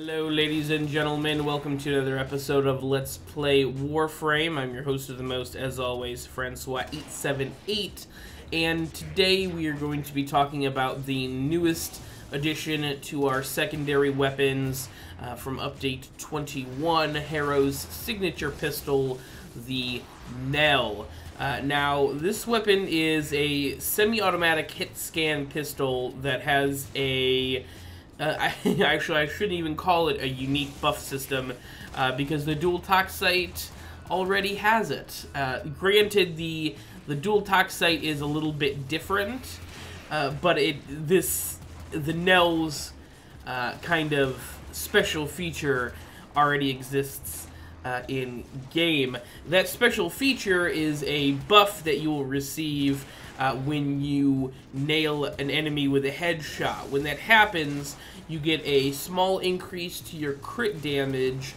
Hello ladies and gentlemen, welcome to another episode of Let's Play Warframe. I'm your host of the most, as always, Francois878, and today we are going to be talking about the newest addition to our secondary weapons from Update 21, Harrow's signature pistol, the Knell. Now, this weapon is a semi-automatic hit-scan pistol that has a... Actually, I shouldn't even call it a unique buff system, because the dual toxite already has it. Granted, the dual toxite is a little bit different, but the Knell's kind of special feature already exists in game. That special feature is a buff that you will receive when you nail an enemy with a headshot. When that happens, you get a small increase to your crit damage,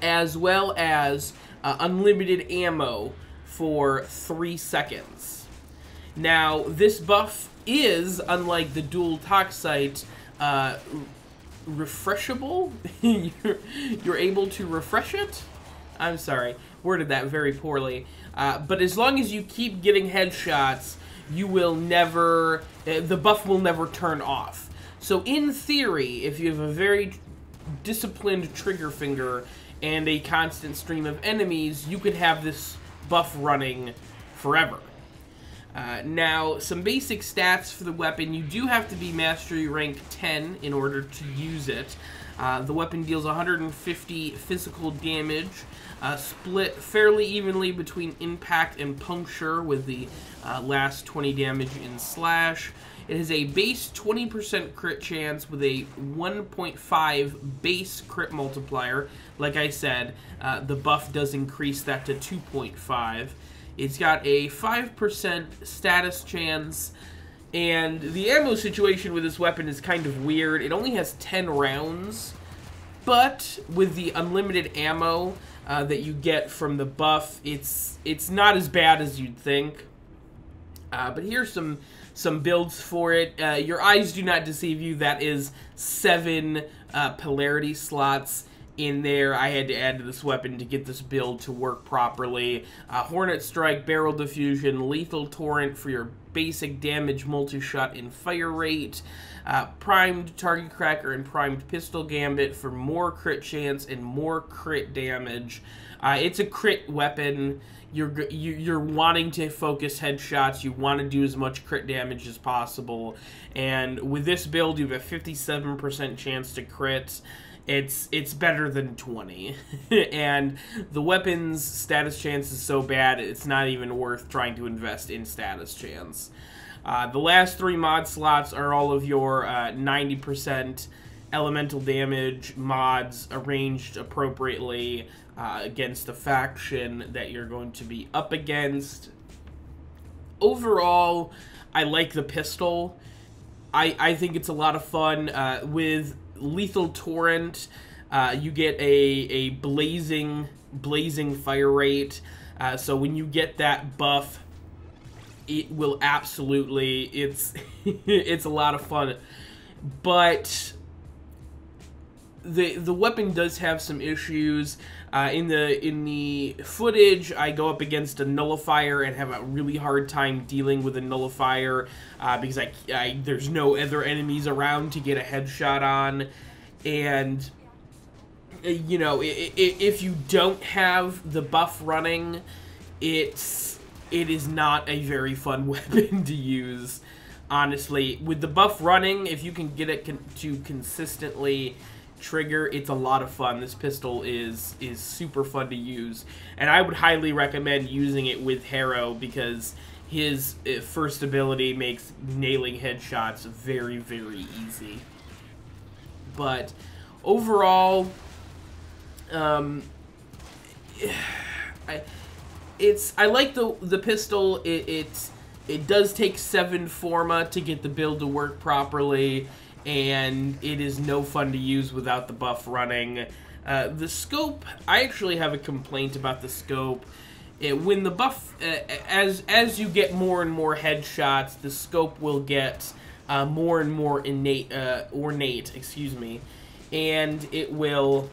as well as unlimited ammo for 3 seconds. Now, this buff is, unlike the dual toxite, refreshable. You're able to refresh it? I'm sorry, worded that very poorly. But as long as you keep getting headshots, you will never, the buff will never turn off. So in theory, if you have a very disciplined trigger finger and a constant stream of enemies, you could have this buff running forever. Now, some basic stats for the weapon. You do have to be Mastery Rank 10 in order to use it. The weapon deals 150 physical damage, split fairly evenly between impact and puncture, with the last 20 damage in slash. It has a base 20% crit chance with a 1.5 base crit multiplier. Like I said, the buff does increase that to 2.5. It's got a 5% status chance, and the ammo situation with this weapon is kind of weird. It only has 10 rounds, but with the unlimited ammo that you get from the buff, it's not as bad as you'd think. But here's some builds for it. Your eyes do not deceive you. That is 7 polarity slots in there. I had to add to this weapon to get this build to work properly. Hornet Strike, Barrel Diffusion, Lethal Torrent for your basic damage, multi-shot, and fire rate. Primed Target Cracker and Primed Pistol Gambit for more crit chance and more crit damage. It's a crit weapon. You're wanting to focus headshots. You want to do as much crit damage as possible. And with this build, you have a 57% chance to crit. It's better than 20. And the weapon's status chance is so bad, it's not even worth trying to invest in status chance. The last 3 mod slots are all of your 90% elemental damage mods arranged appropriately against the faction that you're going to be up against. Overall, I like the pistol. I think it's a lot of fun. With Lethal Torrent, you get a blazing fire rate. So when you get that buff, it will absolutely, it's a lot of fun. But the weapon does have some issues. In the footage, I go up against a nullifier and have a really hard time dealing with a nullifier because there's no other enemies around to get a headshot on. And you know, if you don't have the buff running, it is not a very fun weapon to use, honestly. With the buff running, if you can get it to consistently trigger, it's a lot of fun. This pistol is super fun to use, and I would highly recommend using it with Harrow, because his first ability makes nailing headshots very, very easy. But overall, I like the pistol. It does take 7 Forma to get the build to work properly, and it is no fun to use without the buff running. The scope, I actually have a complaint about the scope. When the buff, as you get more and more headshots, the scope will get more and more ornate, excuse me. and it will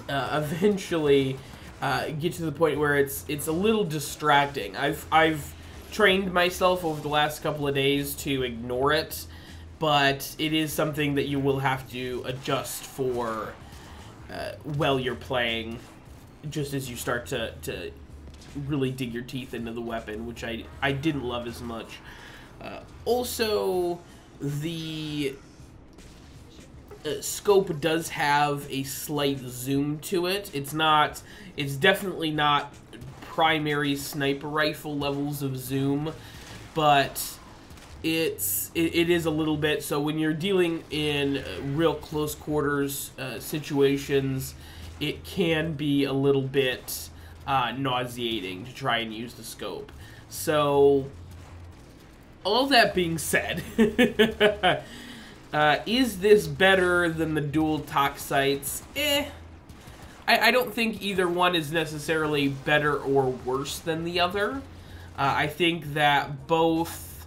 eventually get to the point where it's a little distracting. I've trained myself over the last couple of days to ignore it, but it is something that you will have to adjust for while you're playing, just as you start to really dig your teeth into the weapon, which I didn't love as much. Also, the scope does have a slight zoom to it. It's definitely not primary sniper rifle levels of zoom, but it is a little bit. So when you're dealing in real close quarters situations, it can be a little bit nauseating to try and use the scope. So, all that being said, is this better than the dual tox sights? I don't think either one is necessarily better or worse than the other. I think that both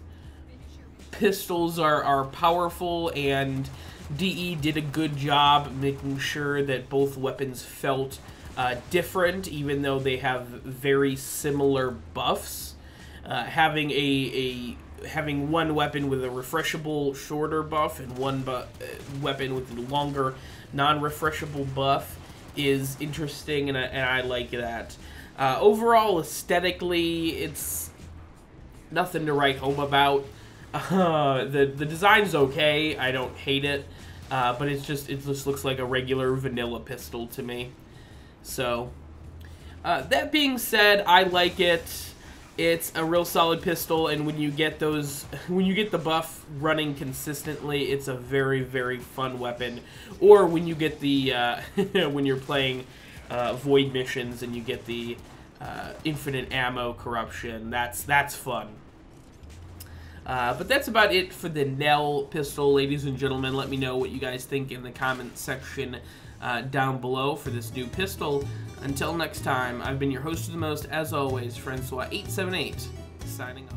pistols are powerful, and DE did a good job making sure that both weapons felt different, even though they have very similar buffs. Having having one weapon with a refreshable shorter buff and one weapon with a longer non-refreshable buff is interesting, and I like that. Overall, aesthetically, it's nothing to write home about. The design's okay. I don't hate it, but it just looks like a regular vanilla pistol to me. So, that being said, I like it. It's a real solid pistol, and when you get the buff running consistently, it's a very, very fun weapon. Or when you get the when you're playing void missions and you get the infinite ammo corruption, that's fun. But that's about it for the Knell pistol, ladies and gentlemen. Let me know what you guys think in the comment section down below for this new pistol. Until next time, I've been your host of the most, as always, Francois878, signing off.